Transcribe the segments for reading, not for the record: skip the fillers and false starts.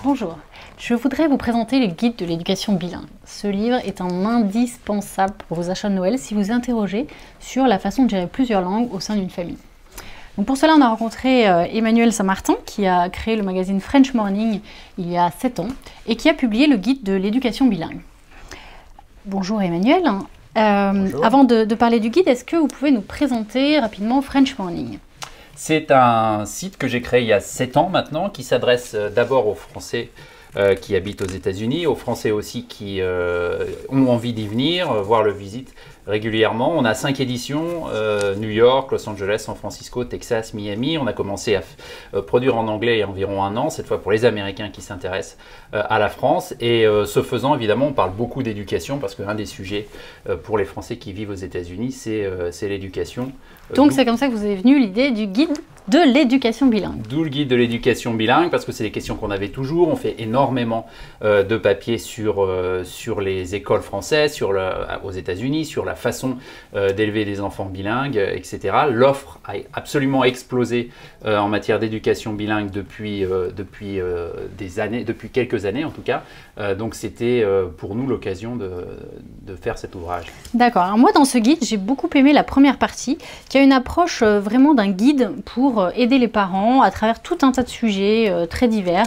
Bonjour, je voudrais vous présenter le guide de l'éducation bilingue. Ce livre est un indispensable pour vos achats de Noël si vous interrogez sur la façon de gérer plusieurs langues au sein d'une famille. Donc pour cela, on a rencontré Emmanuel Saint-Martin qui a créé le magazine French Morning il y a 7 ans et qui a publié le guide de l'éducation bilingue. Bonjour Emmanuel. Bonjour. Avant de parler du guide, est-ce que vous pouvez nous présenter rapidement French Morning ? C'est un site que j'ai créé il y a 7 ans maintenant, qui s'adresse d'abord aux Français qui habitent aux États-Unis, aux Français aussi qui ont envie d'y venir, voir le visite régulièrement. On a 5 éditions, New York, Los Angeles, San Francisco, Texas, Miami. On a commencé à produire en anglais il y a environ 1 an, cette fois pour les Américains qui s'intéressent à la France. Et ce faisant, évidemment, on parle beaucoup d'éducation parce qu'un des sujets pour les Français qui vivent aux États-Unis, c'est l'éducation. Donc c'est comme ça que vous est venue l'idée du guide de l'éducation bilingue. D'où le guide de l'éducation bilingue, parce que c'est des questions qu'on avait toujours. On fait énormément de papiers sur les écoles françaises, aux États-Unis, sur la façon d'élever des enfants bilingues, etc. L'offre a absolument explosé en matière d'éducation bilingue depuis quelques années en tout cas. Donc c'était pour nous l'occasion de faire cet ouvrage. D'accord. Alors moi dans ce guide, j'ai beaucoup aimé la première partie, qui a une approche vraiment d'un guide pour aider les parents à travers tout un tas de sujets très divers,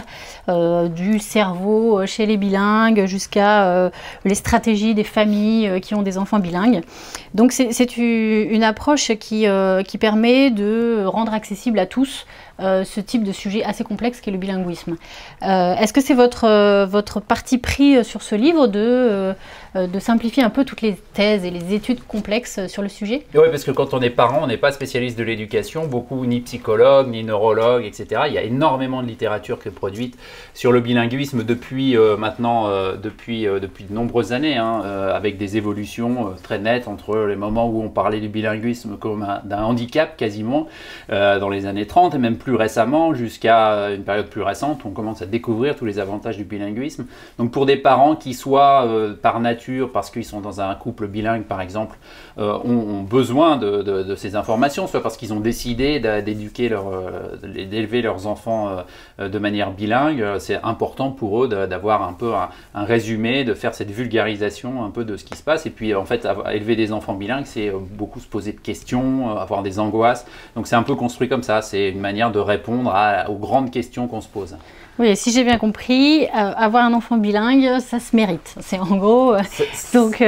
du cerveau chez les bilingues jusqu'à les stratégies des familles qui ont des enfants bilingues. Donc c'est une approche qui permet de rendre accessible à tous ce type de sujet assez complexe qu'est le bilinguisme. Est-ce que c'est votre parti pris sur ce livre de simplifier un peu toutes les thèses et les études complexes sur le sujet? Oui, parce que quand on est parent, on n'est pas spécialiste de l'éducation, beaucoup ni psychologue, ni neurologue, etc. Il y a énormément de littérature qui est produite sur le bilinguisme depuis depuis de nombreuses années, avec des évolutions très nettes entre les moments où on parlait du bilinguisme comme d'un handicap quasiment, dans les années 30 et même plus récemment, jusqu'à une période plus récente, on commence à découvrir tous les avantages du bilinguisme. Donc pour des parents qui soit par nature, parce qu'ils sont dans un couple bilingue par exemple, ont besoin de ces informations, soit parce qu'ils ont décidé d'élever leurs enfants de manière bilingue, c'est important pour eux d'avoir un peu un résumé, de faire cette vulgarisation un peu de ce qui se passe. Et puis en fait, élever des enfants bilingues, c'est beaucoup se poser de questions, avoir des angoisses. Donc c'est un peu construit comme ça, c'est une manière de répondre aux grandes questions qu'on se pose. Oui, si j'ai bien compris, avoir un enfant bilingue, ça se mérite. C'est en gros. Donc,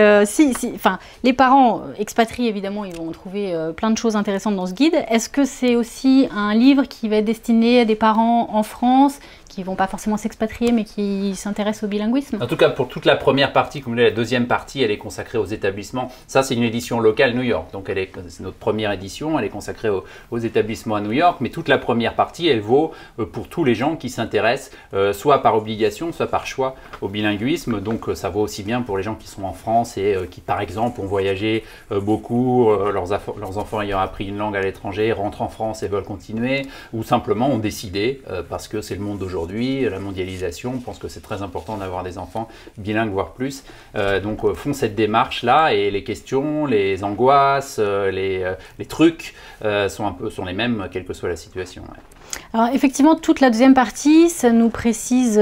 les parents expatriés, évidemment, ils vont trouver plein de choses intéressantes dans ce guide. Est-ce que c'est aussi un livre qui va être destiné à des parents en France qui ne vont pas forcément s'expatrier, mais qui s'intéressent au bilinguisme? En tout cas, pour toute la première partie, comme la deuxième partie, elle est consacrée aux établissements. Ça, c'est une édition locale New York. Donc, c'est notre première édition. Elle est consacrée aux établissements à New York. Mais toute la première partie, elle vaut pour tous les gens qui s'intéressent, soit par obligation, soit par choix au bilinguisme. Donc, ça vaut aussi bien pour les gens qui sont en France et qui, par exemple, ont voyagé beaucoup, leurs enfants ayant appris une langue à l'étranger, rentrent en France et veulent continuer, ou simplement ont décidé, parce que c'est le monde d'aujourd'hui, la mondialisation, on pense que c'est très important d'avoir des enfants bilingues, voire plus. Donc font cette démarche-là et les questions, les angoisses, les trucs sont les mêmes, quelle que soit la situation. Ouais. Alors effectivement, toute la deuxième partie, ça nous précise,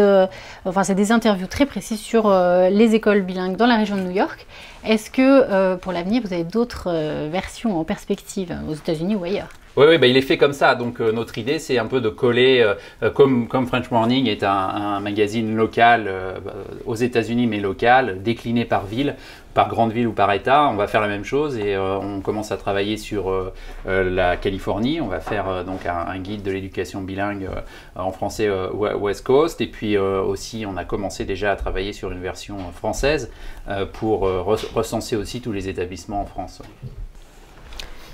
c'est des interviews très précises sur les écoles bilingues dans la région de New York. Est-ce que pour l'avenir, vous avez d'autres versions en perspective aux États-Unis ou ailleurs? Oui, il est fait comme ça. Donc notre idée, c'est un peu de coller, comme French Morning est un magazine local aux États-Unis, mais local, décliné par ville, par grande ville ou par État. On va faire la même chose et on commence à travailler sur la Californie. On va faire donc un guide de l'éducation bilingue en français West Coast. Et puis aussi, on a commencé déjà à travailler sur une version française pour recenser aussi tous les établissements en France.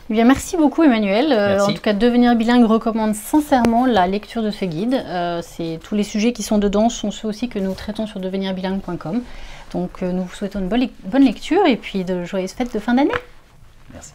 Eh bien, merci beaucoup Emmanuel. En tout cas, Devenir bilingue recommande sincèrement la lecture de ce guide. Tous les sujets qui sont dedans sont ceux aussi que nous traitons sur devenirbilingue.com. Donc nous vous souhaitons une bonne lecture et puis de joyeuses fêtes de fin d'année. Merci.